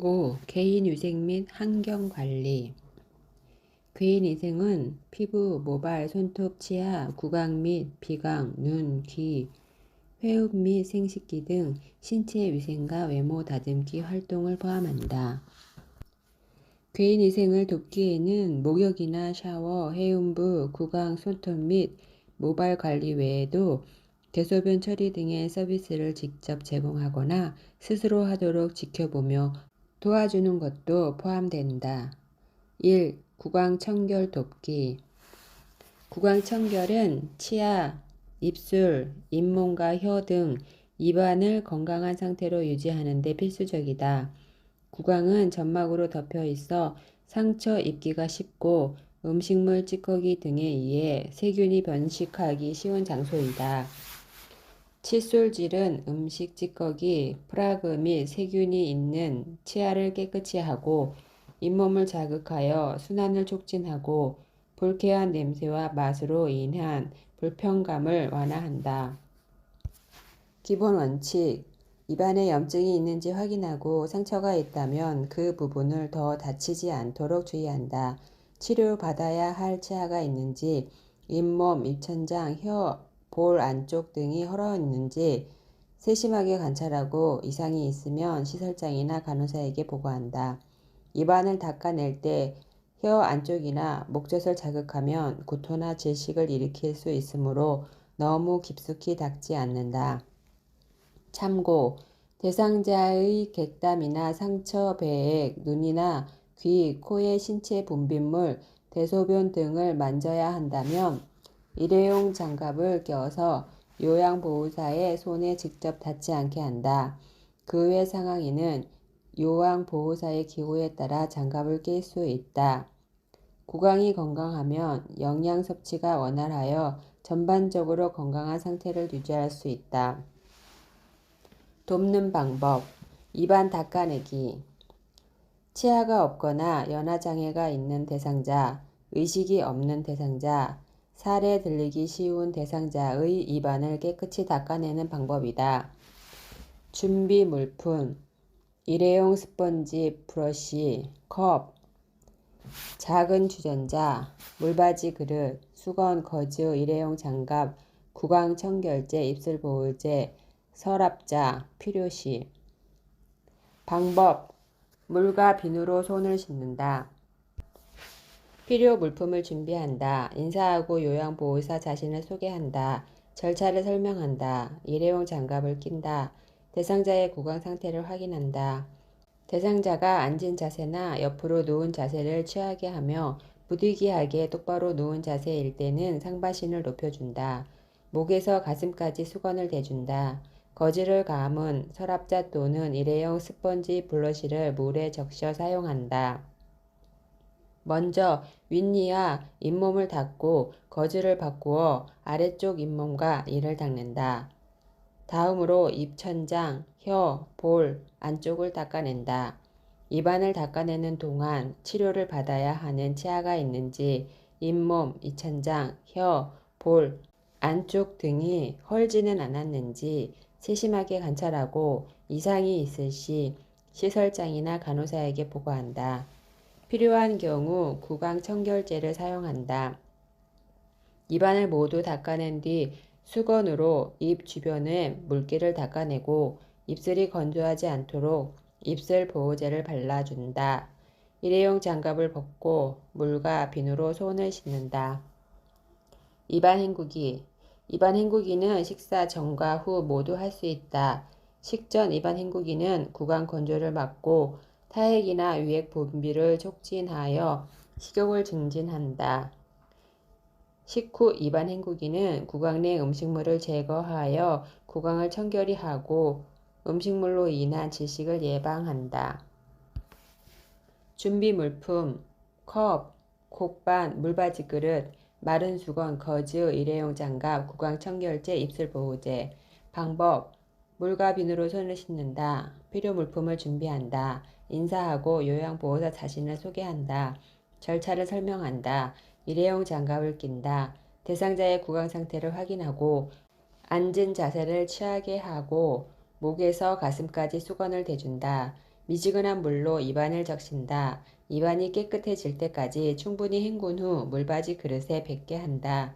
5. 개인위생 및 환경관리. 개인위생은 피부, 모발, 손톱, 치아, 구강 및 비강, 눈, 귀, 회음 및 생식기 등 신체 위생과 외모 다듬기 활동을 포함한다. 개인위생을 돕기에는 목욕이나 샤워, 해운부, 구강, 손톱 및 모발 관리 외에도 대소변 처리 등의 서비스를 직접 제공하거나 스스로 하도록 지켜보며 도와주는 것도 포함된다. 1. 구강 청결 돕기. 구강 청결은 치아, 입술, 잇몸과 혀 등 입안을 건강한 상태로 유지하는 데 필수적이다. 구강은 점막으로 덮여 있어 상처 입기가 쉽고 음식물 찌꺼기 등에 의해 세균이 번식하기 쉬운 장소이다. 칫솔질은 음식 찌꺼기, 프라그 및 세균이 있는 치아를 깨끗이 하고 잇몸을 자극하여 순환을 촉진하고 불쾌한 냄새와 맛으로 인한 불편감을 완화한다. 기본 원칙: 입안에 염증이 있는지 확인하고 상처가 있다면 그 부분을 더 다치지 않도록 주의한다. 치료받아야 할 치아가 있는지, 잇몸, 입천장, 혀, 볼 안쪽 등이 헐어 있는지 세심하게 관찰하고 이상이 있으면 시설장이나 간호사에게 보고한다. 입안을 닦아낼 때 혀 안쪽이나 목젖을 자극하면 구토나 질식을 일으킬 수 있으므로 너무 깊숙이 닦지 않는다. 참고: 대상자의 객담이나 상처, 배액, 눈이나 귀, 코의 신체 분비물, 대소변 등을 만져야 한다면 일회용 장갑을 껴서 요양보호사의 손에 직접 닿지 않게 한다. 그 외 상황에는 요양보호사의 기호에 따라 장갑을 낄 수 있다. 구강이 건강하면 영양 섭취가 원활하여 전반적으로 건강한 상태를 유지할 수 있다. 돕는 방법: 입안 닦아내기. 치아가 없거나 연화장애가 있는 대상자, 의식이 없는 대상자, 살에 들리기 쉬운 대상자의 입안을 깨끗이 닦아내는 방법이다. 준비 물품: 일회용 스펀지, 브러쉬, 컵, 작은 주전자, 물받이 그릇, 수건, 거즈, 일회용 장갑, 구강 청결제, 입술 보호제, 서랍자, 필요시. 방법: 물과 비누로 손을 씻는다. 필요 물품을 준비한다. 인사하고 요양보호사 자신을 소개한다. 절차를 설명한다. 일회용 장갑을 낀다. 대상자의 구강 상태를 확인한다. 대상자가 앉은 자세나 옆으로 누운 자세를 취하게 하며 부득이하게 똑바로 누운 자세일 때는 상반신을 높여준다. 목에서 가슴까지 수건을 대준다. 거즈를 감은 서랍자 또는 일회용 스펀지 블러시를 물에 적셔 사용한다. 먼저 윗니와 잇몸을 닦고 거즈를 바꾸어 아래쪽 잇몸과 이를 닦는다. 다음으로 입천장, 혀, 볼 안쪽을 닦아낸다. 입안을 닦아내는 동안 치료를 받아야 하는 치아가 있는지, 잇몸, 입천장, 혀, 볼 안쪽 등이 헐지는 않았는지 세심하게 관찰하고 이상이 있을 시 시설장이나 간호사에게 보고한다. 필요한 경우 구강 청결제를 사용한다. 입안을 모두 닦아낸 뒤 수건으로 입 주변의 물기를 닦아내고 입술이 건조하지 않도록 입술 보호제를 발라준다. 일회용 장갑을 벗고 물과 비누로 손을 씻는다. 입안 헹구기. 입안 헹구기는 식사 전과 후 모두 할 수 있다. 식전 입안 헹구기는 구강 건조를 막고 타액이나 유액 분비를 촉진하여 식욕을 증진한다. 식후 입안 헹구기는 구강 내 음식물을 제거하여 구강을 청결히 하고 음식물로 인한 질식을 예방한다. 준비 물품: 컵, 곡반, 물받이 그릇, 마른 수건, 거즈, 일회용 장갑, 구강 청결제, 입술 보호제. 방법: 물과 비누로 손을 씻는다. 필요 물품을 준비한다. 인사하고 요양보호사 자신을 소개한다. 절차를 설명한다. 일회용 장갑을 낀다. 대상자의 구강 상태를 확인하고 앉은 자세를 취하게 하고 목에서 가슴까지 수건을 대준다. 미지근한 물로 입안을 적신다. 입안이 깨끗해질 때까지 충분히 헹군 후 물받이 그릇에 뱉게 한다.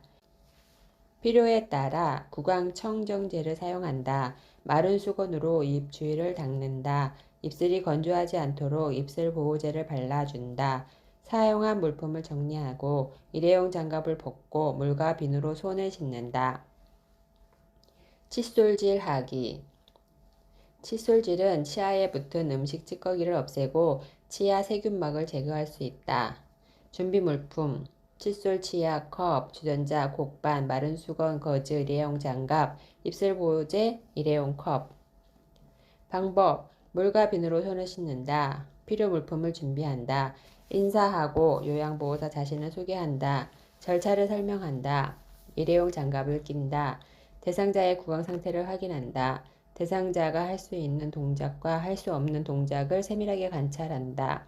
필요에 따라 구강청정제를 사용한다. 마른 수건으로 입 주위를 닦는다. 입술이 건조하지 않도록 입술 보호제를 발라준다. 사용한 물품을 정리하고 일회용 장갑을 벗고 물과 비누로 손을 씻는다. 칫솔질 하기. 칫솔질은 치아에 붙은 음식 찌꺼기를 없애고 치아 세균막을 제거할 수 있다. 준비물품 칫솔, 치약, 컵, 주전자, 곡반, 마른 수건, 거즈, 일회용 장갑, 입술 보호제, 일회용 컵. 방법 물과 비누로 손을 씻는다. 필요 물품을 준비한다. 인사하고 요양보호사 자신을 소개한다. 절차를 설명한다. 일회용 장갑을 낀다. 대상자의 구강 상태를 확인한다. 대상자가 할 수 있는 동작과 할 수 없는 동작을 세밀하게 관찰한다.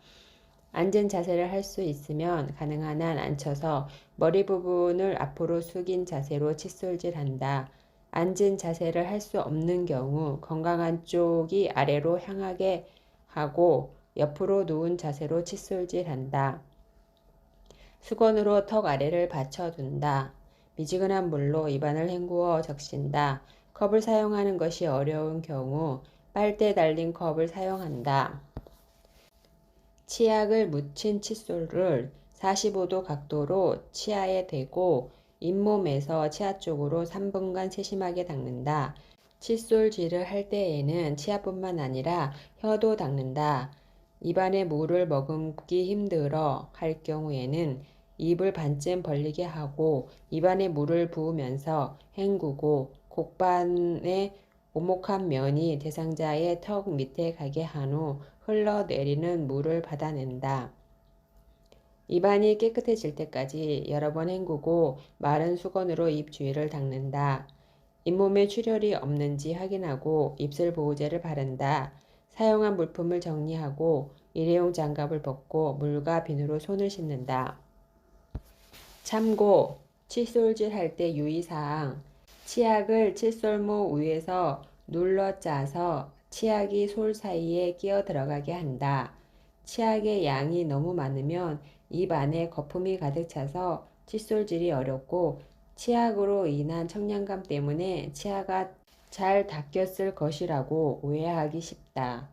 앉은 자세를 할 수 있으면 가능한 한 앉혀서 머리 부분을 앞으로 숙인 자세로 칫솔질한다. 앉은 자세를 할 수 없는 경우 건강한 쪽이 아래로 향하게 하고 옆으로 누운 자세로 칫솔질한다. 수건으로 턱 아래를 받쳐둔다. 미지근한 물로 입안을 헹구어 적신다. 컵을 사용하는 것이 어려운 경우 빨대 달린 컵을 사용한다. 치약을 묻힌 칫솔을 45도 각도로 치아에 대고 잇몸에서 치아 쪽으로 3분간 세심하게 닦는다. 칫솔질을 할 때에는 치아뿐만 아니라 혀도 닦는다. 입안에 물을 머금기 힘들어 할 경우에는 입을 반쯤 벌리게 하고 입안에 물을 부으면서 헹구고 곡반의 오목한 면이 대상자의 턱 밑에 가게 한 후 흘러내리는 물을 받아낸다. 입안이 깨끗해질 때까지 여러 번 헹구고 마른 수건으로 입 주위를 닦는다. 잇몸에 출혈이 없는지 확인하고 입술 보호제를 바른다. 사용한 물품을 정리하고 일회용 장갑을 벗고 물과 비누로 손을 씻는다. 참고 칫솔질 할 때 유의사항 치약을 칫솔모 위에서 눌러 짜서 치약이 솔 사이에 끼어 들어가게 한다. 치약의 양이 너무 많으면 입 안에 거품이 가득 차서 칫솔질이 어렵고 치약으로 인한 청량감 때문에 치아가 잘 닦였을 것이라고 오해하기 쉽다.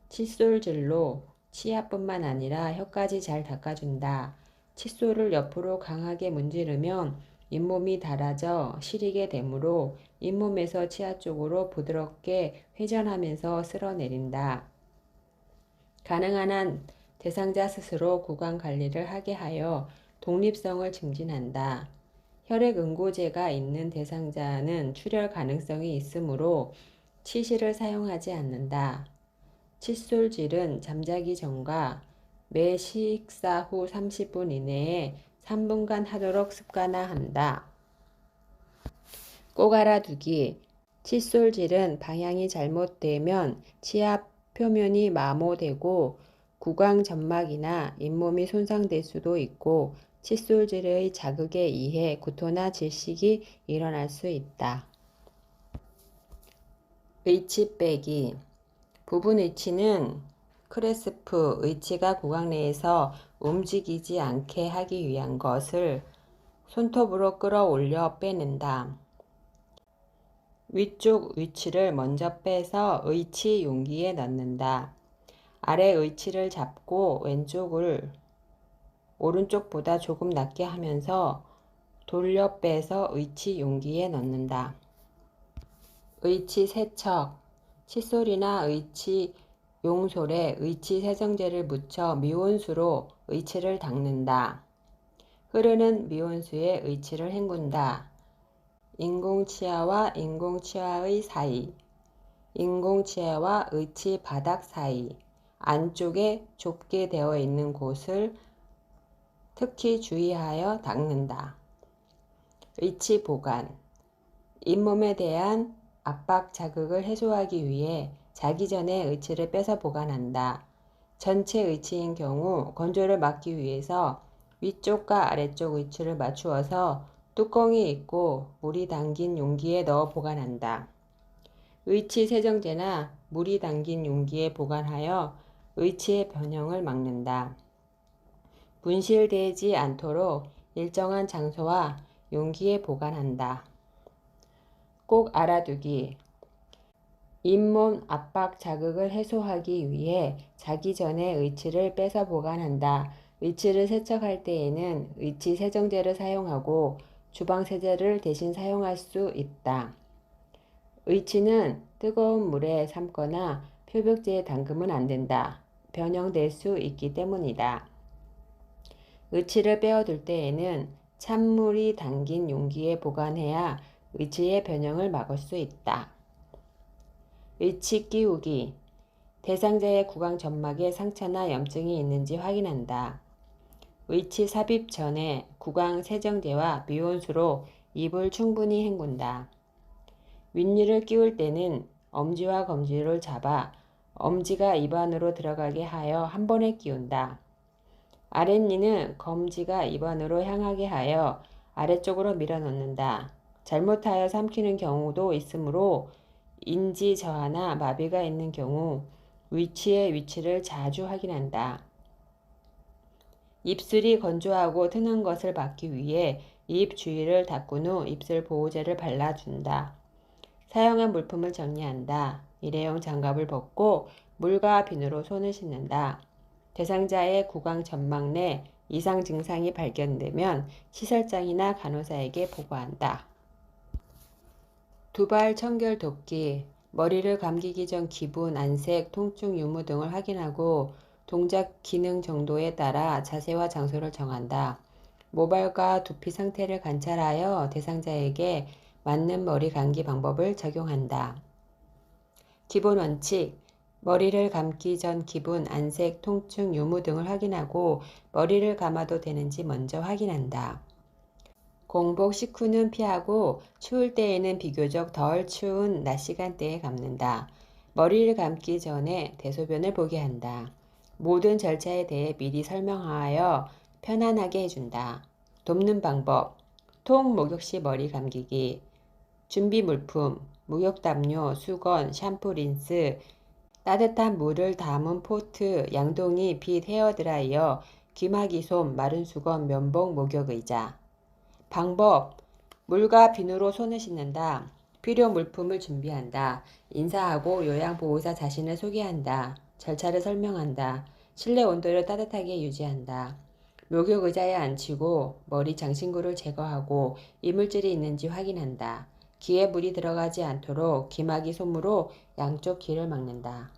칫솔질로 치아뿐만 아니라 혀까지 잘 닦아준다. 칫솔을 옆으로 강하게 문지르면 잇몸이 닳아져 시리게 되므로 잇몸에서 치아 쪽으로 부드럽게 회전하면서 쓸어내린다. 가능한 한 대상자 스스로 구강 관리를 하게 하여 독립성을 증진한다. 혈액 응고제가 있는 대상자는 출혈 가능성이 있으므로 치실을 사용하지 않는다. 칫솔질은 잠자기 전과 매 식사 후 30분 이내에 3분간 하도록 습관화한다. 꼭 알아두기. 칫솔질은 방향이 잘못되면 치아 표면이 마모되고 구강 점막이나 잇몸이 손상될 수도 있고 칫솔질의 자극에 의해 구토나 질식이 일어날 수 있다. 의치 빼기. 부분 의치는 크레스프 의치가 구강 내에서 움직이지 않게 하기 위한 것을 손톱으로 끌어올려 빼낸다. 위쪽 의치를 먼저 빼서 의치 용기에 넣는다. 아래 의치를 잡고 왼쪽을 오른쪽보다 조금 낮게 하면서 돌려 빼서 의치 용기에 넣는다. 의치 세척. 칫솔이나 의치 용솔에 의치 세정제를 묻혀 미온수로 의치를 닦는다. 흐르는 미온수에 의치를 헹군다. 인공치아와 인공치아의 사이, 인공치아와 의치 바닥 사이, 안쪽에 좁게 되어 있는 곳을 특히 주의하여 닦는다. 의치 보관. 잇몸에 대한 압박 자극을 해소하기 위해 자기 전에 의치를 빼서 보관한다. 전체 의치인 경우 건조를 막기 위해서 위쪽과 아래쪽 의치를 맞추어서 뚜껑이 있고 물이 담긴 용기에 넣어 보관한다. 의치 세정제나 물이 담긴 용기에 보관하여 의치의 변형을 막는다. 분실되지 않도록 일정한 장소와 용기에 보관한다. 꼭 알아두기. 잇몸 압박 자극을 해소하기 위해 자기 전에 의치를 빼서 보관한다. 의치를 세척할 때에는 의치 세정제를 사용하고 주방 세제를 대신 사용할 수 있다. 의치는 뜨거운 물에 삶거나 표백제에 담그면 안 된다. 변형될 수 있기 때문이다. 의치를 빼어둘 때에는 찬물이 담긴 용기에 보관해야 의치의 변형을 막을 수 있다. 의치 끼우기. 대상자의 구강 점막에 상처나 염증이 있는지 확인한다. 의치 삽입 전에 구강 세정제와 미온수로 입을 충분히 헹군다. 윗니를 끼울 때는 엄지와 검지를 잡아 엄지가 입 안으로 들어가게 하여 한 번에 끼운다. 아랫니는 검지가 입 안으로 향하게 하여 아래쪽으로 밀어넣는다. 잘못하여 삼키는 경우도 있으므로 인지 저하나 마비가 있는 경우 위치의 위치를 자주 확인한다. 입술이 건조하고 트는 것을 막기 위해 입 주위를 닦은 후 입술 보호제를 발라준다. 사용한 물품을 정리한다. 일회용 장갑을 벗고 물과 비누로 손을 씻는다. 대상자의 구강 점막 내 이상 증상이 발견되면 시설장이나 간호사에게 보고한다. 두발 청결 돕기. 머리를 감기기 전 기분, 안색, 통증 유무 등을 확인하고 동작 기능 정도에 따라 자세와 장소를 정한다. 모발과 두피 상태를 관찰하여 대상자에게 맞는 머리 감기 방법을 적용한다. 기본 원칙. 머리를 감기 전 기분, 안색, 통증, 유무 등을 확인하고 머리를 감아도 되는지 먼저 확인한다. 공복 식후는 피하고 추울 때에는 비교적 덜 추운 낮 시간대에 감는다. 머리를 감기 전에 대소변을 보게 한다. 모든 절차에 대해 미리 설명하여 편안하게 해준다. 돕는 방법. 통 목욕 시 머리 감기기. 준비 물품. 목욕담요, 수건, 샴푸, 린스, 따뜻한 물을 담은 포트, 양동이, 빗, 헤어드라이어, 귀마기 솜, 마른 수건, 면봉, 목욕의자. 방법. 물과 비누로 손을 씻는다. 필요 물품을 준비한다. 인사하고 요양보호사 자신을 소개한다. 절차를 설명한다. 실내 온도를 따뜻하게 유지한다. 목욕의자에 앉히고 머리 장신구를 제거하고 이물질이 있는지 확인한다. 귀에 물이 들어가지 않도록 귀마기 솜으로 양쪽 귀를 막는다.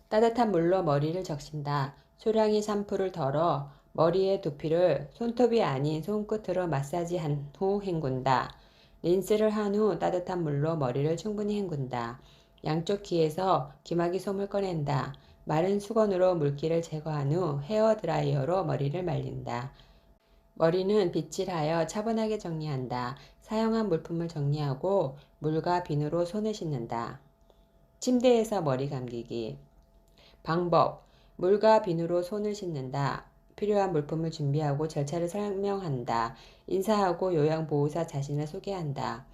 따뜻한 물로 머리를 적신다. 소량의 샴푸를 덜어 머리의 두피를 손톱이 아닌 손끝으로 마사지한 후 헹군다. 린스를 한 후 따뜻한 물로 머리를 충분히 헹군다. 양쪽 귀에서 귀마기 솜을 꺼낸다. 마른 수건으로 물기를 제거한 후 헤어드라이어로 머리를 말린다. 머리는 빗질하여 차분하게 정리한다. 사용한 물품을 정리하고 물과 비누로 손을 씻는다. 침대에서 머리 감기기. 방법. 물과 비누로 손을 씻는다. 필요한 물품을 준비하고 절차를 설명한다. 인사하고 요양보호사 자신을 소개한다.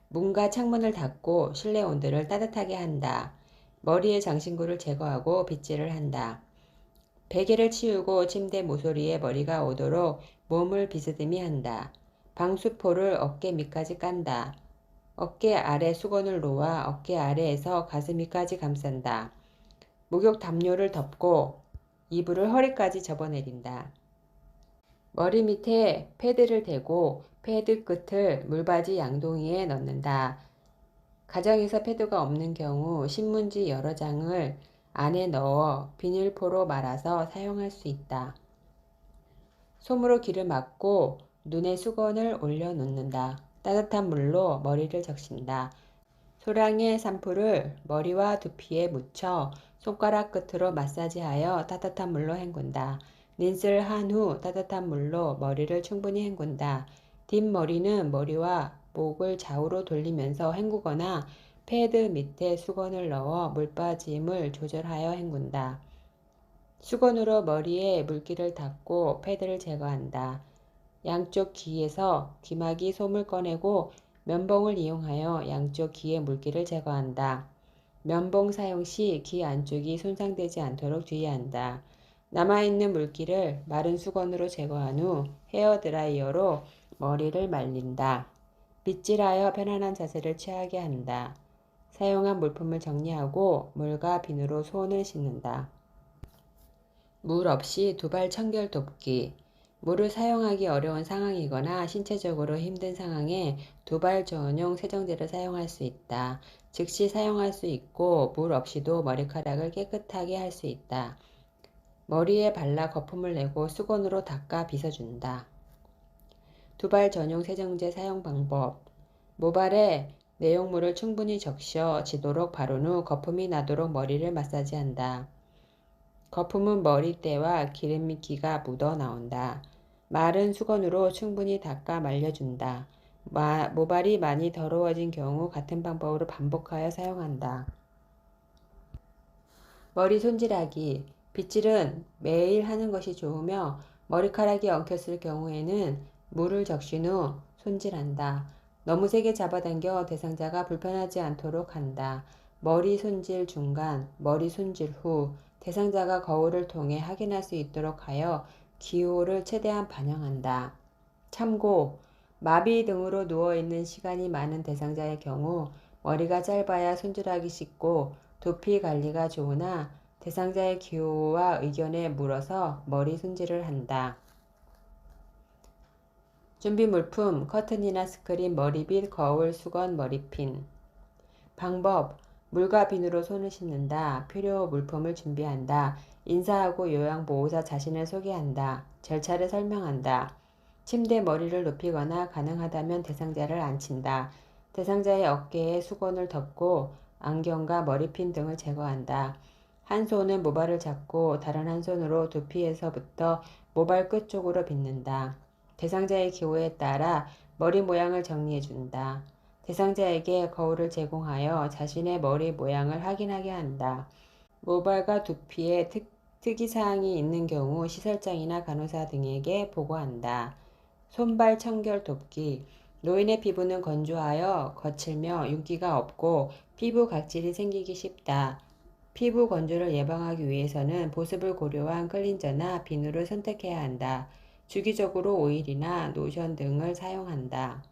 문과 창문을 닫고 실내 온도를 따뜻하게 한다. 머리의 장신구를 제거하고 빗질을 한다. 베개를 치우고 침대 모서리에 머리가 오도록 몸을 비스듬히 한다. 방수포를 어깨 밑까지 깐다. 어깨 아래 수건을 놓아 어깨 아래에서 가슴 밑까지 감싼다. 목욕 담요를 덮고 이불을 허리까지 접어내린다. 머리 밑에 패드를 대고 패드 끝을 물받이 양동이에 넣는다. 가정에서 패드가 없는 경우 신문지 여러 장을 안에 넣어 비닐포로 말아서 사용할 수 있다. 솜으로 귀를 막고 눈에 수건을 올려놓는다. 따뜻한 물로 머리를 적신다. 소량의 샴푸를 머리와 두피에 묻혀 손가락 끝으로 마사지하여 따뜻한 물로 헹군다. 린스를 한 후 따뜻한 물로 머리를 충분히 헹군다. 뒷머리는 머리와 목을 좌우로 돌리면서 헹구거나 패드 밑에 수건을 넣어 물빠짐을 조절하여 헹군다. 수건으로 머리에 물기를 닦고 패드를 제거한다. 양쪽 귀에서 귀마기 솜을 꺼내고 면봉을 이용하여 양쪽 귀의 물기를 제거한다. 면봉 사용 시 귀 안쪽이 손상되지 않도록 주의한다. 남아있는 물기를 마른 수건으로 제거한 후 헤어드라이어로 머리를 말린다. 빗질하여 편안한 자세를 취하게 한다. 사용한 물품을 정리하고 물과 비누로 손을 씻는다. 물 없이 두발 청결 돕기. 물을 사용하기 어려운 상황이거나 신체적으로 힘든 상황에 두발 전용 세정제를 사용할 수 있다. 즉시 사용할 수 있고 물 없이도 머리카락을 깨끗하게 할 수 있다. 머리에 발라 거품을 내고 수건으로 닦아 빗어준다. 두발 전용 세정제 사용 방법. 모발에 내용물을 충분히 적셔지도록 바른 후 거품이 나도록 머리를 마사지한다. 거품은 머리때와 기름기가 묻어 나온다. 마른 수건으로 충분히 닦아 말려준다. 모발이 많이 더러워진 경우 같은 방법으로 반복하여 사용한다. 머리 손질하기. 빗질은 매일 하는 것이 좋으며 머리카락이 엉켰을 경우에는 물을 적신 후 손질한다. 너무 세게 잡아당겨 대상자가 불편하지 않도록 한다. 머리 손질 중간, 머리 손질 후 대상자가 거울을 통해 확인할 수 있도록 하여 기호를 최대한 반영한다. 참고, 마비 등으로 누워있는 시간이 많은 대상자의 경우 머리가 짧아야 손질하기 쉽고 두피 관리가 좋으나 대상자의 기호와 의견에 물어서 머리 손질을 한다. 준비 물품, 커튼이나 스크린, 머리빗, 거울, 수건, 머리핀. 방법, 물과 비누로 손을 씻는다. 필요 물품을 준비한다. 인사하고 요양보호사 자신을 소개한다. 절차를 설명한다. 침대 머리를 눕히거나 가능하다면 대상자를 앉힌다. 대상자의 어깨에 수건을 덮고 안경과 머리핀 등을 제거한다. 한 손은 모발을 잡고 다른 한 손으로 두피에서부터 모발 끝 쪽으로 빗는다. 대상자의 기호에 따라 머리 모양을 정리해준다. 대상자에게 거울을 제공하여 자신의 머리 모양을 확인하게 한다. 모발과 두피에 특이사항이 있는 경우 시설장이나 간호사 등에게 보고한다. 손발 청결 돕기. 노인의 피부는 건조하여 거칠며 윤기가 없고 피부 각질이 생기기 쉽다. 피부 건조를 예방하기 위해서는 보습을 고려한 클렌저나 비누를 선택해야 한다. 주기적으로 오일이나 로션 등을 사용한다.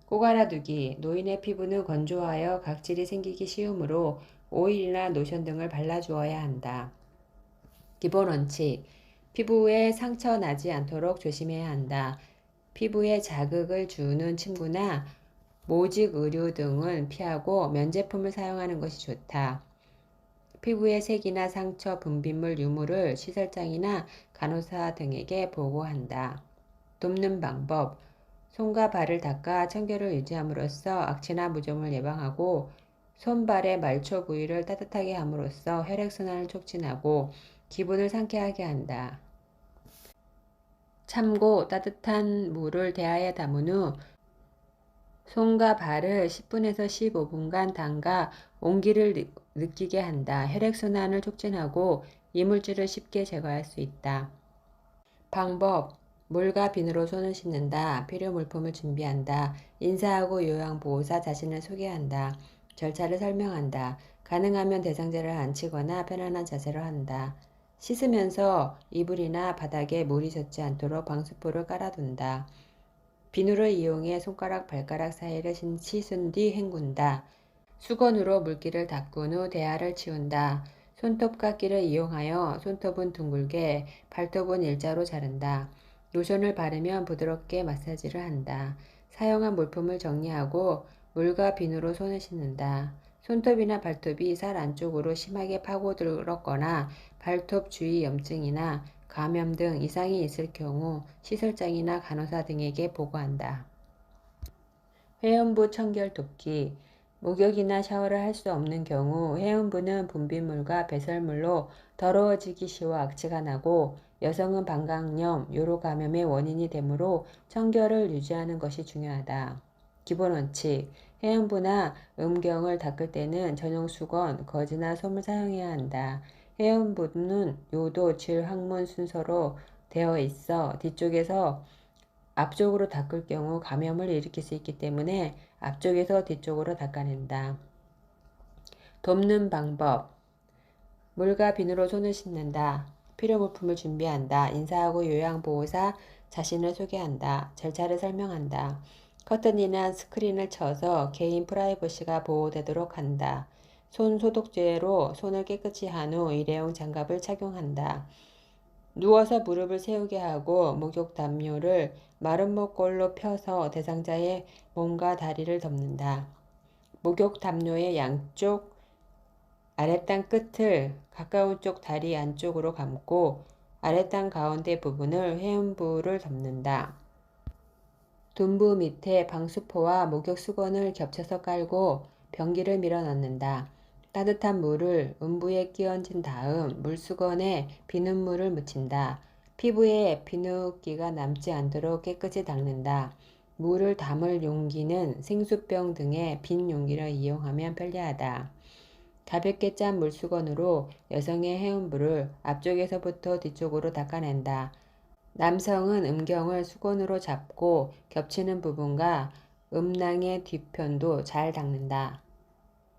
꼬갈아두기. 노인의 피부는 건조하여 각질이 생기기 쉬우므로 오일이나 로션 등을 발라주어야 한다. 기본 원칙. 피부에 상처 나지 않도록 조심해야 한다. 피부에 자극을 주는 침구나 모직 의류 등은 피하고 면제품을 사용하는 것이 좋다. 피부의 색이나 상처, 분비물, 유무를 시설장이나 간호사 등에게 보고한다. 돕는 방법. 손과 발을 닦아 청결을 유지함으로써 악취나 무좀을 예방하고 손발의 말초 부위를 따뜻하게 함으로써 혈액순환을 촉진하고 기분을 상쾌하게 한다. 참고, 따뜻한 물을 대야에 담은 후 손과 발을 10분에서 15분간 담가 온기를 느끼게 한다. 혈액순환을 촉진하고 이물질을 쉽게 제거할 수 있다. 방법. 물과 비누로 손을 씻는다. 필요 물품을 준비한다. 인사하고 요양보호사 자신을 소개한다. 절차를 설명한다. 가능하면 대상자를 앉히거나 편안한 자세로 한다. 씻으면서 이불이나 바닥에 물이 젖지 않도록 방수포를 깔아둔다. 비누를 이용해 손가락, 발가락 사이를 씻은 뒤 헹군다. 수건으로 물기를 닦은 후 대야를 치운다. 손톱깎이를 이용하여 손톱은 둥글게, 발톱은 일자로 자른다. 로션을 바르면 부드럽게 마사지를 한다. 사용한 물품을 정리하고 물과 비누로 손을 씻는다. 손톱이나 발톱이 살 안쪽으로 심하게 파고들었거나 발톱 주위 염증이나 감염 등 이상이 있을 경우 시설장이나 간호사 등에게 보고한다. 회음부 청결 돕기. 목욕이나 샤워를 할 수 없는 경우 회음부는 분비물과 배설물로 더러워지기 쉬워 악취가 나고 여성은 방광염, 요로 감염의 원인이 되므로 청결을 유지하는 것이 중요하다. 기본 원칙. 회음부나 음경을 닦을 때는 전용 수건, 거즈나 솜을 사용해야 한다. 회음부는 요도, 질, 항문 순서로 되어 있어 뒤쪽에서 앞쪽으로 닦을 경우 감염을 일으킬 수 있기 때문에 앞쪽에서 뒤쪽으로 닦아낸다. 돕는 방법. 물과 비누로 손을 씻는다. 필요 물품을 준비한다. 인사하고 요양보호사 자신을 소개한다. 절차를 설명한다. 커튼이나 스크린을 쳐서 개인 프라이버시가 보호되도록 한다. 손 소독제로 손을 깨끗이 한 후 일회용 장갑을 착용한다. 누워서 무릎을 세우게 하고 목욕 담요를 마른 목골로 펴서 대상자의 몸과 다리를 덮는다. 목욕 담요의 양쪽 아랫땅 끝을 가까운 쪽 다리 안쪽으로 감고 아랫땅 가운데 부분을 회음부를 덮는다. 둔부 밑에 방수포와 목욕 수건을 겹쳐서 깔고 변기를 밀어 넣는다. 따뜻한 물을 음부에 끼얹은 다음 물수건에 비눗물을 묻힌다. 피부에 비누기가 남지 않도록 깨끗이 닦는다. 물을 담을 용기는 생수병 등의 빈 용기를 이용하면 편리하다. 가볍게 짠 물수건으로 여성의 해음부를 앞쪽에서부터 뒤쪽으로 닦아낸다. 남성은 음경을 수건으로 잡고 겹치는 부분과 음낭의 뒤편도 잘 닦는다.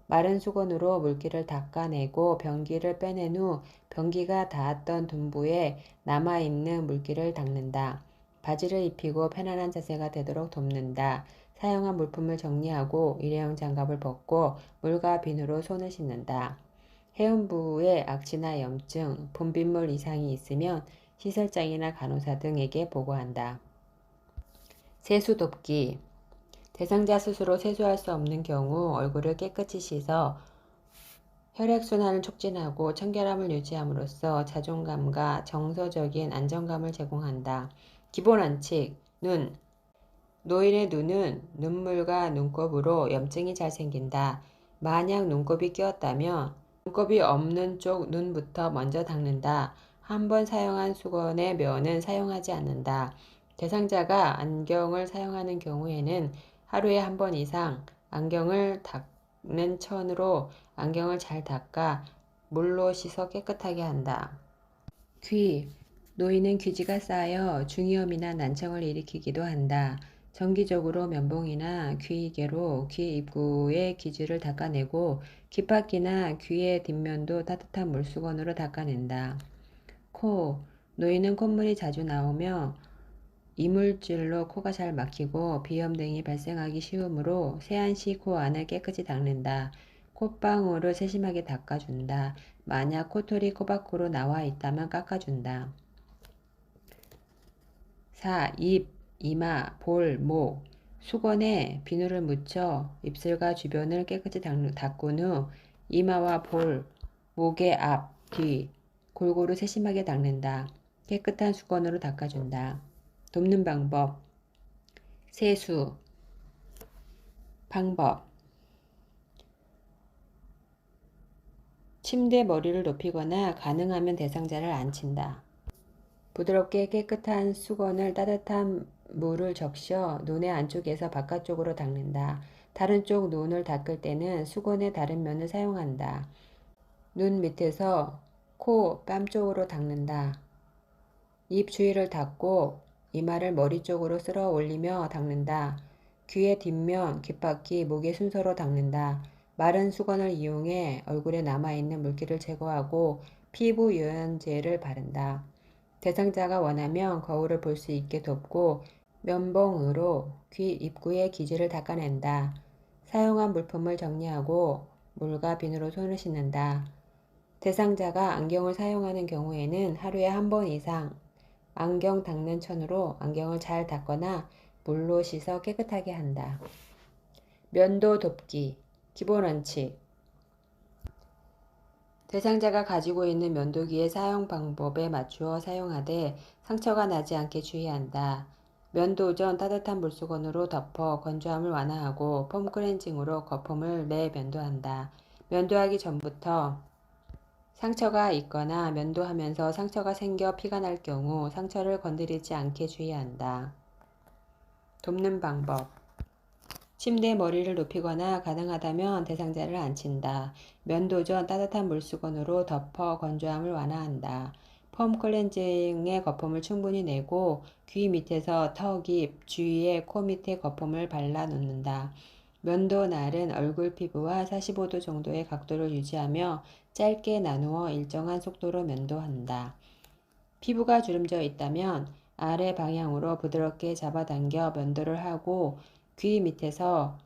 마른 수건으로 물기를 닦아내고 변기를 빼낸 후 변기가 닿았던 둔부에 남아있는 물기를 닦는다. 바지를 입히고 편안한 자세가 되도록 돕는다. 사용한 물품을 정리하고 일회용 장갑을 벗고 물과 비누로 손을 씻는다. 해음부에 악취나 염증, 분비물 이상이 있으면 시설장이나 간호사 등에게 보고한다. 세수 돕기. 대상자 스스로 세수할 수 없는 경우 얼굴을 깨끗이 씻어 혈액순환을 촉진하고 청결함을 유지함으로써 자존감과 정서적인 안정감을 제공한다. 기본 원칙. 눈. 노인의 눈은 눈물과 눈곱으로 염증이 잘 생긴다. 만약 눈곱이 끼었다면 눈곱이 없는 쪽 눈부터 먼저 닦는다. 한 번 사용한 수건의 면은 사용하지 않는다. 대상자가 안경을 사용하는 경우에는 하루에 한 번 이상 안경을 닦는 천으로 안경을 잘 닦아 물로 씻어 깨끗하게 한다. 귀. 노인은 귀지가 쌓여 중이염이나 난청을 일으키기도 한다. 정기적으로 면봉이나 귀이개로 귀 입구의 기지를 닦아내고 귓바퀴나 귀의 뒷면도 따뜻한 물수건으로 닦아낸다. 코. 노인은 콧물이 자주 나오며 이물질로 코가 잘 막히고 비염 등이 발생하기 쉬우므로 세안 시 코 안을 깨끗이 닦는다. 콧방울을 세심하게 닦아준다. 만약 코털이 코 밖으로 나와 있다면 깎아준다. 4. 입, 이마, 볼, 목. 수건에 비누를 묻혀 입술과 주변을 깨끗이 닦은 후 이마와 볼, 목의 앞, 뒤, 골고루 세심하게 닦는다. 깨끗한 수건으로 닦아준다. 돕는 방법. 세수. 방법. 침대 머리를 높이거나 가능하면 대상자를 앉힌다. 부드럽게 깨끗한 수건을 따뜻한 물을 적셔 눈의 안쪽에서 바깥쪽으로 닦는다. 다른 쪽 눈을 닦을 때는 수건의 다른 면을 사용한다. 눈 밑에서 코, 뺨 쪽으로 닦는다. 입 주위를 닦고 이마를 머리 쪽으로 쓸어 올리며 닦는다. 귀의 뒷면, 귓바퀴, 목의 순서로 닦는다. 마른 수건을 이용해 얼굴에 남아있는 물기를 제거하고 피부 유연제를 바른다. 대상자가 원하면 거울을 볼 수 있게 덮고 면봉으로 귀 입구의 기지를 닦아낸다. 사용한 물품을 정리하고 물과 비누로 손을 씻는다. 대상자가 안경을 사용하는 경우에는 하루에 한 번 이상 안경 닦는 천으로 안경을 잘 닦거나 물로 씻어 깨끗하게 한다. 면도 돕기. 기본 원칙. 대상자가 가지고 있는 면도기의 사용 방법에 맞추어 사용하되 상처가 나지 않게 주의한다. 면도 전 따뜻한 물수건으로 덮어 건조함을 완화하고 폼 클렌징으로 거품을 내 면도한다. 면도하기 전부터 상처가 있거나 면도하면서 상처가 생겨 피가 날 경우 상처를 건드리지 않게 주의한다. 돕는 방법. 침대에 머리를 눕히거나 가능하다면 대상자를 앉힌다. 면도 전 따뜻한 물수건으로 덮어 건조함을 완화한다. 폼 클렌징의 거품을 충분히 내고 귀 밑에서 턱, 입, 주위에 코 밑에 거품을 발라 놓는다. 면도 날은 얼굴 피부와 45도 정도의 각도를 유지하며 짧게 나누어 일정한 속도로 면도한다. 피부가 주름져 있다면 아래 방향으로 부드럽게 잡아당겨 면도를 하고 귀 밑에서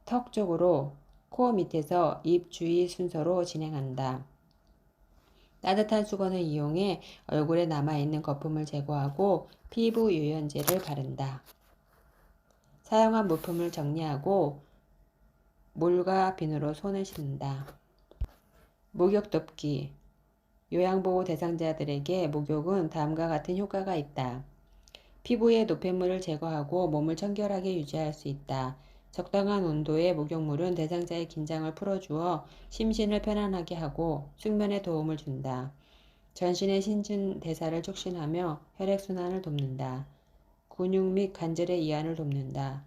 턱 쪽으로, 코 밑에서 입 주위 순서로 진행한다. 따뜻한 수건을 이용해 얼굴에 남아있는 거품을 제거하고 피부 유연제를 바른다. 사용한 물품을 정리하고 물과 비누로 손을 씻는다. 목욕 덮기. 요양보호 대상자들에게 목욕은 다음과 같은 효과가 있다. 피부의 노폐물을 제거하고 몸을 청결하게 유지할 수 있다. 적당한 온도의 목욕물은 대상자의 긴장을 풀어주어 심신을 편안하게 하고 숙면에 도움을 준다. 전신의 신진대사를 촉진하며 혈액순환을 돕는다. 근육 및 관절의 이완을 돕는다.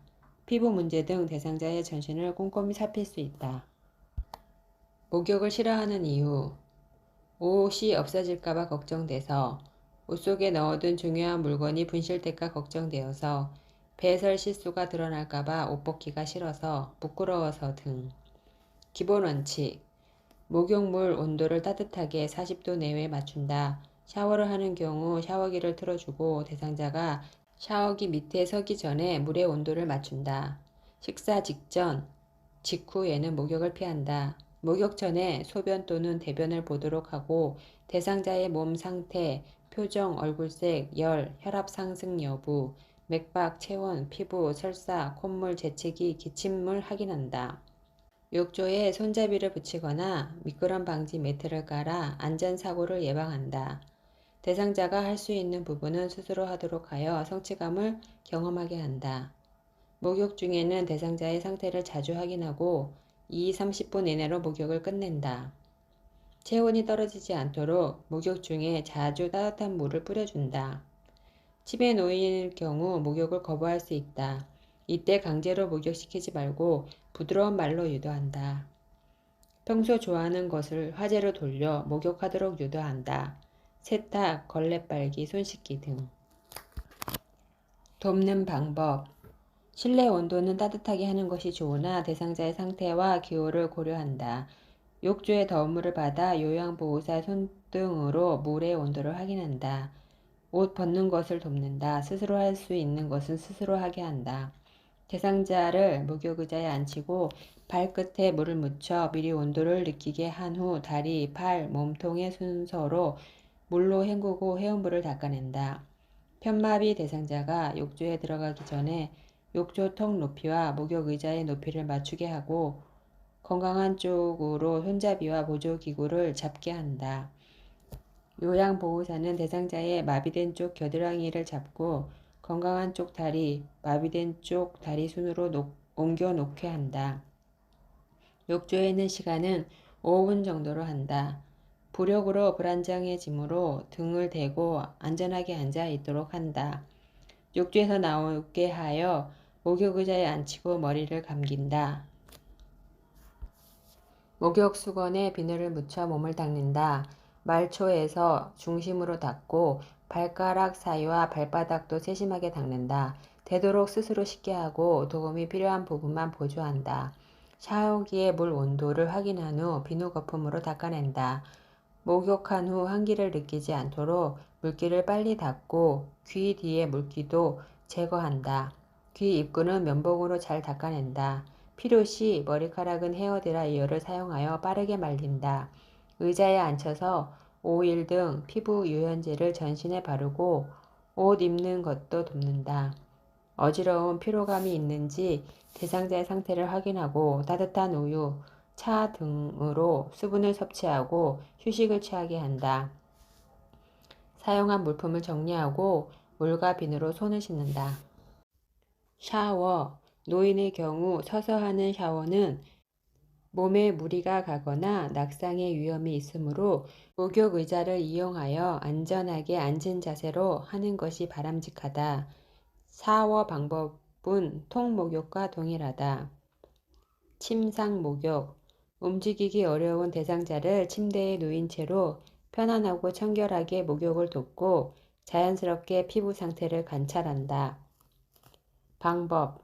피부 문제 등 대상자의 전신을 꼼꼼히 살필 수 있다. 목욕을 싫어하는 이유. 옷이 없어질까봐 걱정돼서, 옷 속에 넣어둔 중요한 물건이 분실될까 걱정되어서, 배설 실수가 드러날까봐 옷 벗기가 싫어서, 부끄러워서 등. 기본 원칙. 목욕물 온도를 따뜻하게 40도 내외에 맞춘다. 샤워를 하는 경우 샤워기를 틀어주고 대상자가 샤워기 밑에 서기 전에 물의 온도를 맞춘다. 식사 직전, 직후에는 목욕을 피한다. 목욕 전에 소변 또는 대변을 보도록 하고 대상자의 몸 상태, 표정, 얼굴색, 열, 혈압 상승 여부, 맥박, 체온, 피부, 설사, 콧물, 재채기, 기침물 확인한다. 욕조에 손잡이를 붙이거나 미끄럼 방지 매트를 깔아 안전사고를 예방한다. 대상자가 할 수 있는 부분은 스스로 하도록 하여 성취감을 경험하게 한다. 목욕 중에는 대상자의 상태를 자주 확인하고 30분 이내로 목욕을 끝낸다. 체온이 떨어지지 않도록 목욕 중에 자주 따뜻한 물을 뿌려준다. 집에 놓일 경우 목욕을 거부할 수 있다. 이때 강제로 목욕시키지 말고 부드러운 말로 유도한다. 평소 좋아하는 것을 화제로 돌려 목욕하도록 유도한다. 세탁, 걸레 빨기, 손 씻기 등. 돕는 방법. 실내 온도는 따뜻하게 하는 것이 좋으나 대상자의 상태와 기호를 고려한다. 욕조에 더운 물을 받아 요양보호사 손등으로 물의 온도를 확인한다. 옷 벗는 것을 돕는다. 스스로 할 수 있는 것은 스스로 하게 한다. 대상자를 목욕 의자에 앉히고 발끝에 물을 묻혀 미리 온도를 느끼게 한 후 다리, 팔, 몸통의 순서로 물로 헹구고 해운물을 닦아낸다. 편마비 대상자가 욕조에 들어가기 전에 욕조 턱 높이와 목욕 의자의 높이를 맞추게 하고 건강한 쪽으로 손잡이와 보조기구를 잡게 한다. 요양보호사는 대상자의 마비된 쪽 겨드랑이를 잡고 건강한 쪽 다리, 마비된 쪽 다리 순으로 옮겨 놓게 한다. 욕조에 있는 시간은 5분 정도로 한다. 부력으로 불안정해지므로 등을 대고 안전하게 앉아 있도록 한다. 욕조에서 나오게 하여 목욕 의자에 앉히고 머리를 감긴다. 목욕 수건에 비누를 묻혀 몸을 닦는다. 말초에서 중심으로 닦고 발가락 사이와 발바닥도 세심하게 닦는다. 되도록 스스로 씻게 하고 도움이 필요한 부분만 보조한다. 샤워기의 물 온도를 확인한 후 비누 거품으로 닦아낸다. 목욕한 후 한기를 느끼지 않도록 물기를 빨리 닦고 귀 뒤의 물기도 제거한다. 귀 입구는 면봉으로 잘 닦아낸다. 필요시 머리카락은 헤어드라이어를 사용하여 빠르게 말린다. 의자에 앉혀서 오일 등 피부 유연제를 전신에 바르고 옷 입는 것도 돕는다. 어지러운 피로감이 있는지 대상자의 상태를 확인하고 따뜻한 우유, 차 등으로 수분을 섭취하고 휴식을 취하게 한다. 사용한 물품을 정리하고 물과 비누로 손을 씻는다. 샤워. 노인의 경우 서서 하는 샤워는 몸에 무리가 가거나 낙상의 위험이 있으므로 목욕 의자를 이용하여 안전하게 앉은 자세로 하는 것이 바람직하다. 샤워 방법은 통목욕과 동일하다. 침상 목욕. 움직이기 어려운 대상자를 침대에 누인 채로 편안하고 청결하게 목욕을 돕고 자연스럽게 피부 상태를 관찰한다. 방법.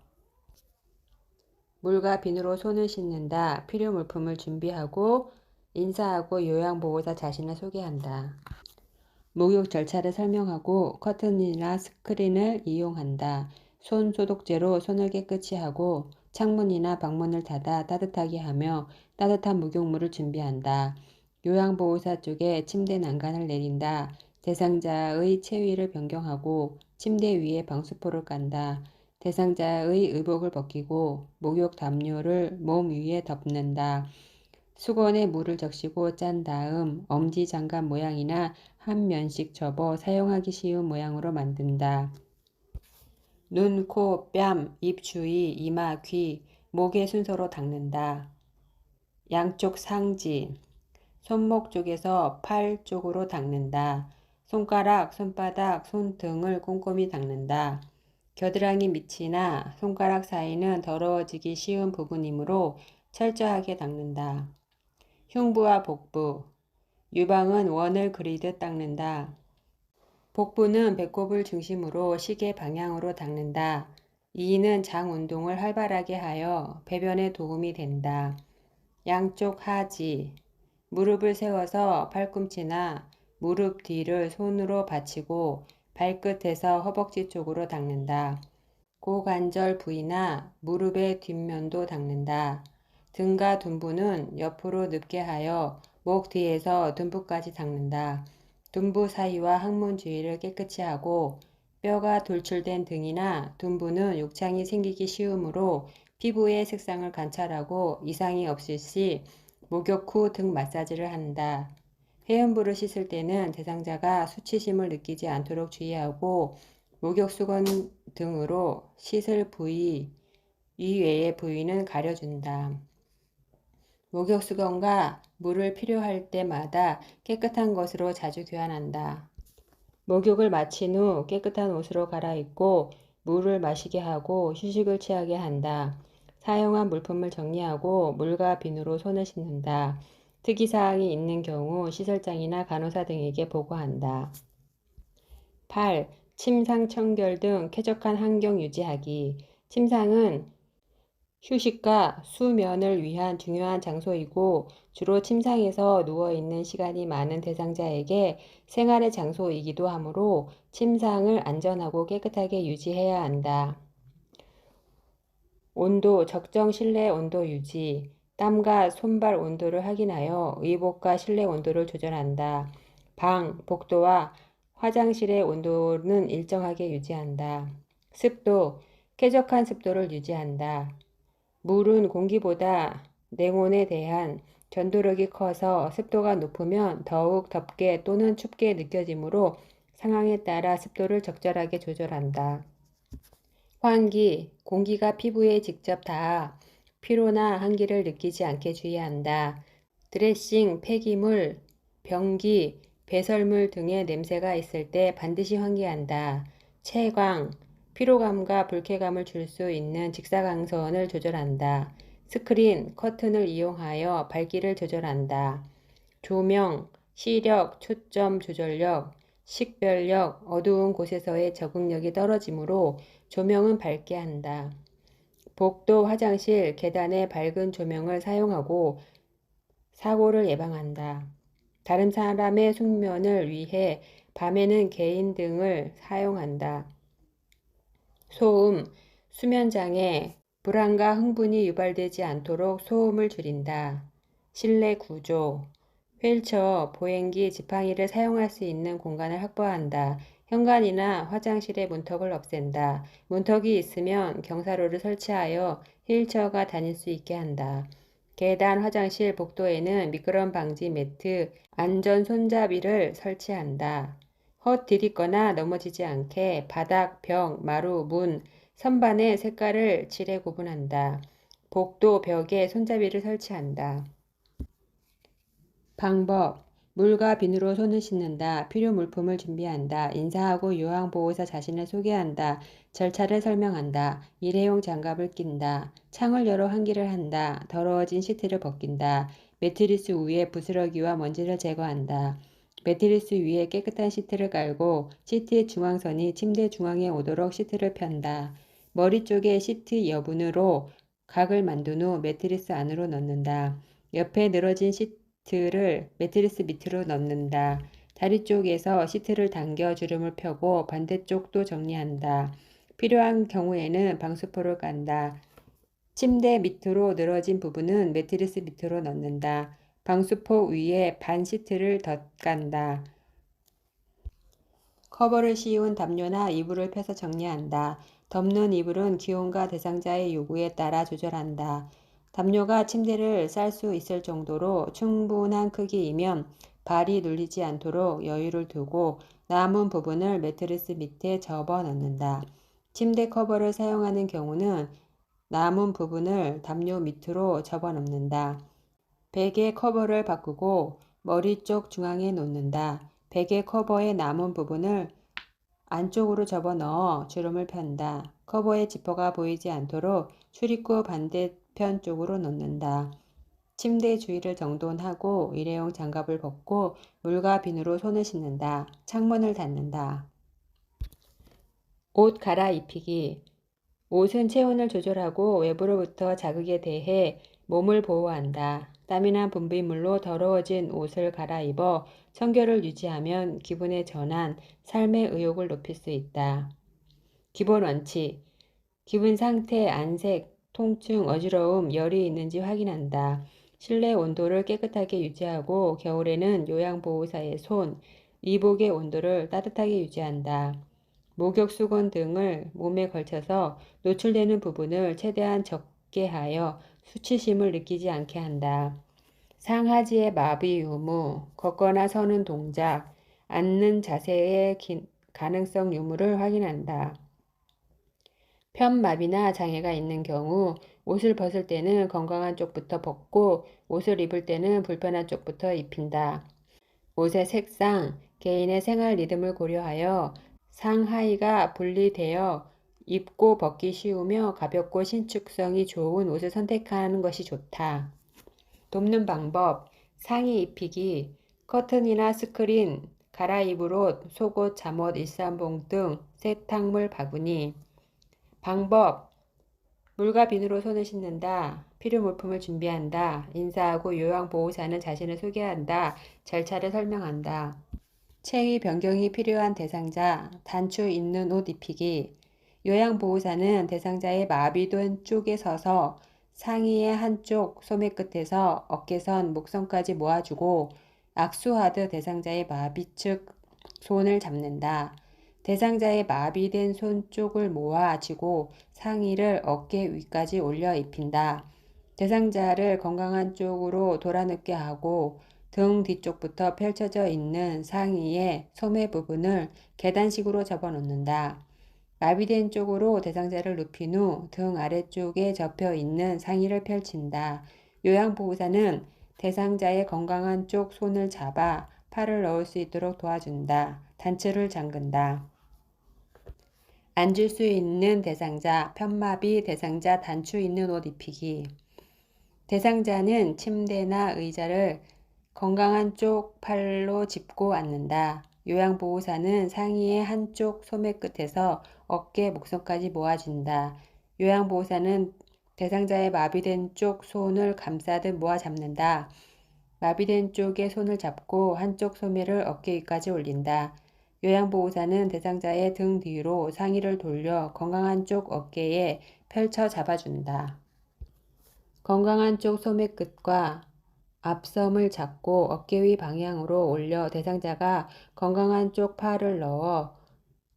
물과 비누로 손을 씻는다. 필요 물품을 준비하고 인사하고 요양보호사 자신을 소개한다. 목욕 절차를 설명하고 커튼이나 스크린을 이용한다. 손 소독제로 손을 깨끗이 하고 창문이나 방문을 닫아 따뜻하게 하며 따뜻한 목욕물을 준비한다. 요양보호사 쪽에 침대 난간을 내린다. 대상자의 체위를 변경하고 침대 위에 방수포를 깐다. 대상자의 의복을 벗기고 목욕 담요를 몸 위에 덮는다. 수건에 물을 적시고 짠 다음 엄지장갑 모양이나 한 면씩 접어 사용하기 쉬운 모양으로 만든다. 눈, 코, 뺨, 입 주위, 이마, 귀, 목의 순서로 닦는다. 양쪽 상지, 손목 쪽에서 팔 쪽으로 닦는다. 손가락, 손바닥, 손등을 꼼꼼히 닦는다. 겨드랑이 밑이나 손가락 사이는 더러워지기 쉬운 부분이므로 철저하게 닦는다. 흉부와 복부, 유방은 원을 그리듯 닦는다. 복부는 배꼽을 중심으로 시계 방향으로 닦는다. 이는 장 운동을 활발하게 하여 배변에 도움이 된다. 양쪽 하지, 무릎을 세워서 팔꿈치나 무릎 뒤를 손으로 받치고 발끝에서 허벅지 쪽으로 닦는다. 고관절 부위나 무릎의 뒷면도 닦는다. 등과 둔부는 옆으로 눕게 하여 목 뒤에서 둔부까지 닦는다. 둔부 사이와 항문 주위를 깨끗이 하고 뼈가 돌출된 등이나 둔부는 욕창이 생기기 쉬우므로 피부의 색상을 관찰하고 이상이 없을 시 목욕 후 등 마사지를 한다. 회음부를 씻을 때는 대상자가 수치심을 느끼지 않도록 주의하고 목욕 수건 등으로 씻을 부위 이외의 부위는 가려준다. 목욕 수건과 물을 필요할 때마다 깨끗한 것으로 자주 교환한다. 목욕을 마친 후 깨끗한 옷으로 갈아입고 물을 마시게 하고 휴식을 취하게 한다. 사용한 물품을 정리하고 물과 비누로 손을 씻는다. 특이사항이 있는 경우 시설장이나 간호사 등에게 보고한다. 8. 침상 청결 등 쾌적한 환경 유지하기. 침상은 휴식과 수면을 위한 중요한 장소이고 주로 침상에서 누워있는 시간이 많은 대상자에게 생활의 장소이기도 하므로 침상을 안전하고 깨끗하게 유지해야 한다. 온도, 적정 실내 온도 유지. 땀과 손발 온도를 확인하여 의복과 실내 온도를 조절한다. 방, 복도와 화장실의 온도는 일정하게 유지한다. 습도, 쾌적한 습도를 유지한다. 물은 공기보다 냉온에 대한 전도력이 커서 습도가 높으면 더욱 덥게 또는 춥게 느껴지므로 상황에 따라 습도를 적절하게 조절한다. 환기, 공기가 피부에 직접 닿아 피로나 한기를 느끼지 않게 주의한다. 드레싱, 폐기물, 변기, 배설물 등의 냄새가 있을 때 반드시 환기한다. 채광, 피로감과 불쾌감을 줄 수 있는 직사광선을 조절한다. 스크린, 커튼을 이용하여 밝기를 조절한다. 조명, 시력, 초점 조절력, 식별력, 어두운 곳에서의 적응력이 떨어지므로 조명은 밝게 한다. 복도, 화장실, 계단에 밝은 조명을 사용하고 사고를 예방한다. 다른 사람의 숙면을 위해 밤에는 개인 등을 사용한다. 소음, 수면장애, 불안과 흥분이 유발되지 않도록 소음을 줄인다. 실내 구조, 휠체어, 보행기, 지팡이를 사용할 수 있는 공간을 확보한다. 현관이나 화장실의 문턱을 없앤다. 문턱이 있으면 경사로를 설치하여 휠체어가 다닐 수 있게 한다. 계단, 화장실, 복도에는 미끄럼 방지 매트, 안전 손잡이를 설치한다. 헛디딛거나 넘어지지 않게 바닥, 벽, 마루, 문, 선반의 색깔을 칠해 구분한다. 복도 벽에 손잡이를 설치한다. 방법. 물과 비누로 손을 씻는다. 필요 물품을 준비한다. 인사하고 요양보호사 자신을 소개한다. 절차를 설명한다. 일회용 장갑을 낀다. 창을 열어 환기를 한다. 더러워진 시트를 벗긴다. 매트리스 위에 부스러기와 먼지를 제거한다. 매트리스 위에 깨끗한 시트를 깔고 시트의 중앙선이 침대 중앙에 오도록 시트를 편다. 머리 쪽에 시트 여분으로 각을 만든 후 매트리스 안으로 넣는다. 옆에 늘어진 시트를 매트리스 밑으로 넣는다. 다리 쪽에서 시트를 당겨 주름을 펴고 반대쪽도 정리한다. 필요한 경우에는 방수포를 깐다. 침대 밑으로 늘어진 부분은 매트리스 밑으로 넣는다. 방수포 위에 반 시트를 덧간다. 커버를 씌운 담요나 이불을 펴서 정리한다. 덮는 이불은 기온과 대상자의 요구에 따라 조절한다. 담요가 침대를 쌀 수 있을 정도로 충분한 크기이면 발이 눌리지 않도록 여유를 두고 남은 부분을 매트리스 밑에 접어 넣는다. 침대 커버를 사용하는 경우는 남은 부분을 담요 밑으로 접어 넣는다. 베개 커버를 바꾸고 머리 쪽 중앙에 놓는다. 베개 커버의 남은 부분을 안쪽으로 접어 넣어 주름을 편다. 커버의 지퍼가 보이지 않도록 출입구 반대편 쪽으로 놓는다. 침대 주위를 정돈하고 일회용 장갑을 벗고 물과 비누로 손을 씻는다. 창문을 닫는다. 옷 갈아입히기. 옷은 체온을 조절하고 외부로부터 자극에 대해 몸을 보호한다. 땀이나 분비물로 더러워진 옷을 갈아입어 청결을 유지하면 기분의 전환, 삶의 의욕을 높일 수 있다. 기본 원칙. 기분 상태, 안색, 통증, 어지러움, 열이 있는지 확인한다. 실내 온도를 깨끗하게 유지하고 겨울에는 요양보호사의 손, 이복의 온도를 따뜻하게 유지한다. 목욕 수건 등을 몸에 걸쳐서 노출되는 부분을 최대한 적게 하여 수치심을 느끼지 않게 한다. 상하지의 마비 유무, 걷거나 서는 동작, 앉는 자세의 가능성 유무를 확인한다. 편마비나 장애가 있는 경우 옷을 벗을 때는 건강한 쪽부터 벗고 옷을 입을 때는 불편한 쪽부터 입힌다. 옷의 색상, 개인의 생활 리듬을 고려하여 상하의가 분리되어 입고 벗기 쉬우며 가볍고 신축성이 좋은 옷을 선택하는 것이 좋다. 돕는 방법, 상의 입히기, 커튼이나 스크린, 갈아입을 옷, 속옷, 잠옷, 일상복 등 세탁물 바구니. 방법, 물과 비누로 손을 씻는다. 필요 물품을 준비한다. 인사하고 요양보호사는 자신을 소개한다. 절차를 설명한다. 체위 변경이 필요한 대상자, 단추 있는 옷 입히기. 요양보호사는 대상자의 마비된 쪽에 서서 상의의 한쪽 소매 끝에서 어깨선 목선까지 모아주고 악수하듯 대상자의 마비 측 손을 잡는다. 대상자의 마비된 손 쪽을 모아쥐고 상의를 어깨 위까지 올려 입힌다. 대상자를 건강한 쪽으로 돌아눕게 하고 등 뒤쪽부터 펼쳐져 있는 상의의 소매 부분을 계단식으로 접어놓는다. 마비된 쪽으로 대상자를 눕힌 후 등 아래쪽에 접혀 있는 상의를 펼친다. 요양보호사는 대상자의 건강한 쪽 손을 잡아 팔을 넣을 수 있도록 도와준다. 단추를 잠근다. 앉을 수 있는 대상자, 편마비 대상자 단추 있는 옷 입히기. 대상자는 침대나 의자를 건강한 쪽 팔로 짚고 앉는다. 요양보호사는 상의의 한쪽 소매 끝에서 어깨, 목선까지 모아준다. 요양보호사는 대상자의 마비된 쪽 손을 감싸듯 모아 잡는다. 마비된 쪽의 손을 잡고 한쪽 소매를 어깨 위까지 올린다. 요양보호사는 대상자의 등 뒤로 상의를 돌려 건강한 쪽 어깨에 펼쳐 잡아준다. 건강한 쪽 소매 끝과 앞섬을 잡고 어깨 위 방향으로 올려 대상자가 건강한 쪽 팔을 넣어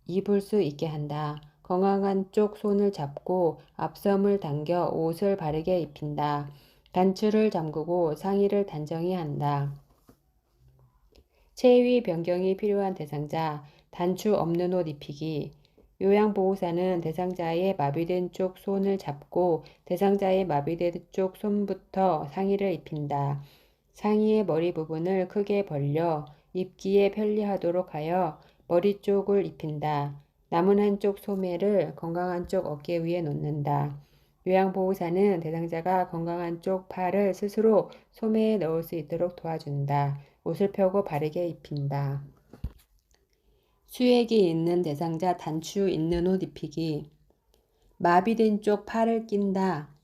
입을 수 있게 한다. 건강한 쪽 손을 잡고 앞섬을 당겨 옷을 바르게 입힌다. 단추를 잠그고 상의를 단정히 한다. 체위 변경이 필요한 대상자, 단추 없는 옷 입히기. 요양보호사는 대상자의 마비된 쪽 손을 잡고 대상자의 마비된 쪽 손부터 상의를 입힌다. 상의의 머리 부분을 크게 벌려 입기에 편리하도록 하여 머리 쪽을 입힌다. 남은 한쪽 소매를 건강한 쪽 어깨 위에 놓는다. 요양보호사는 대상자가 건강한 쪽 팔을 스스로 소매에 넣을 수 있도록 도와준다. 옷을 펴고 바르게 입힌다. 수액이 있는 대상자 단추 있는 옷 입히기. 마비된 쪽 팔을 낀다.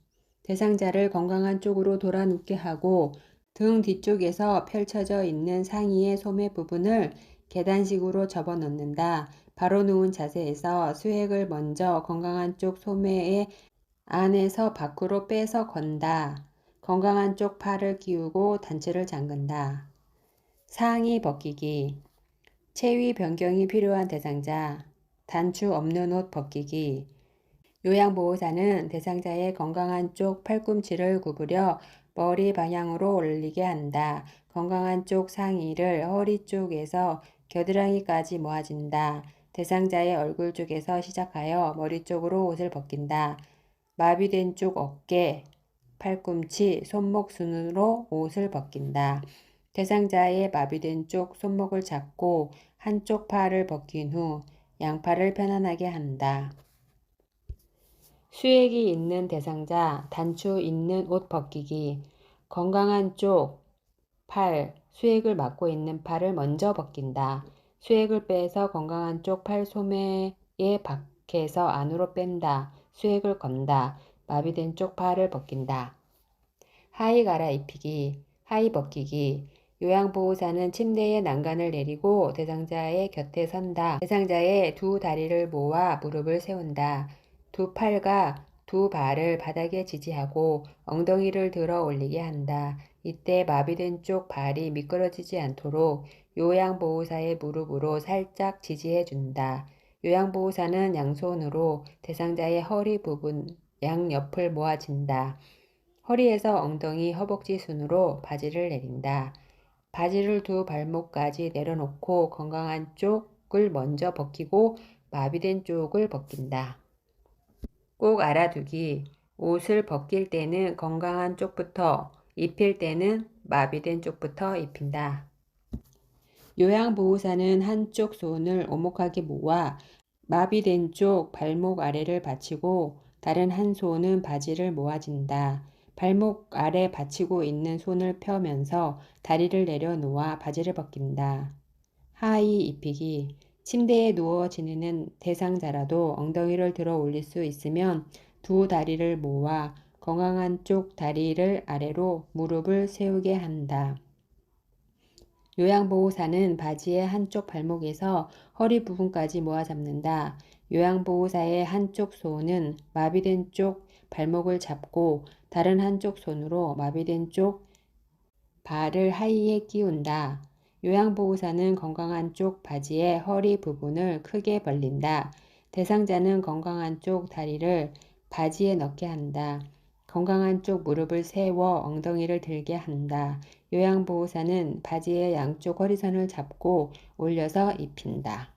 대상자를 건강한 쪽으로 돌아 눕게 하고 등 뒤쪽에서 펼쳐져 있는 상의의 소매 부분을 계단식으로 접어 넣는다. 바로 누운 자세에서 수액을 먼저 건강한 쪽 소매의 안에서 밖으로 빼서 건다. 건강한 쪽 팔을 끼우고 단추를 잠근다. 상의 벗기기. 체위 변경이 필요한 대상자. 단추 없는 옷 벗기기. 요양보호사는 대상자의 건강한 쪽 팔꿈치를 구부려 머리 방향으로 올리게 한다. 건강한 쪽 상의를 허리 쪽에서 겨드랑이까지 모아진다. 대상자의 얼굴 쪽에서 시작하여 머리 쪽으로 옷을 벗긴다. 마비된 쪽 어깨, 팔꿈치, 손목 순으로 옷을 벗긴다. 대상자의 마비된 쪽 손목을 잡고 한쪽 팔을 벗긴 후 양팔을 편안하게 한다. 수액이 있는 대상자, 단추 있는 옷 벗기기. 건강한 쪽 팔, 수액을 막고 있는 팔을 먼저 벗긴다. 수액을 빼서 건강한 쪽 팔 소매에 밖에서 안으로 뺀다. 수액을 건다. 마비된 쪽 팔을 벗긴다. 하의 갈아입히기, 하의 벗기기. 요양보호사는 침대에 난간을 내리고 대상자의 곁에 선다. 대상자의 두 다리를 모아 무릎을 세운다. 두 팔과 두 발을 바닥에 지지하고 엉덩이를 들어 올리게 한다. 이때 마비된 쪽 발이 미끄러지지 않도록 요양보호사의 무릎으로 살짝 지지해 준다. 요양보호사는 양손으로 대상자의 허리 부분 양옆을 모아진다. 허리에서 엉덩이, 허벅지 순으로 바지를 내린다. 바지를 두 발목까지 내려놓고 건강한 쪽을 먼저 벗기고 마비된 쪽을 벗긴다. 꼭 알아두기. 옷을 벗길 때는 건강한 쪽부터, 입힐 때는 마비된 쪽부터 입힌다. 요양보호사는 한쪽 손을 오목하게 모아 마비된 쪽 발목 아래를 받치고 다른 한 손은 바지를 모아진다. 발목 아래 받치고 있는 손을 펴면서 다리를 내려놓아 바지를 벗긴다. 하의 입히기. 침대에 누워 지내는 대상자라도 엉덩이를 들어 올릴 수 있으면 두 다리를 모아 건강한 쪽 다리를 아래로 무릎을 세우게 한다. 요양보호사는 바지의 한쪽 발목에서 허리 부분까지 모아 잡는다. 요양보호사의 한쪽 손은 마비된 쪽 발목을 잡고 다른 한쪽 손으로 마비된 쪽 발을 하의에 끼운다. 요양보호사는 건강한 쪽 바지의 허리 부분을 크게 벌린다. 대상자는 건강한 쪽 다리를 바지에 넣게 한다. 건강한 쪽 무릎을 세워 엉덩이를 들게 한다. 요양보호사는 바지의 양쪽 허리선을 잡고 올려서 입힌다.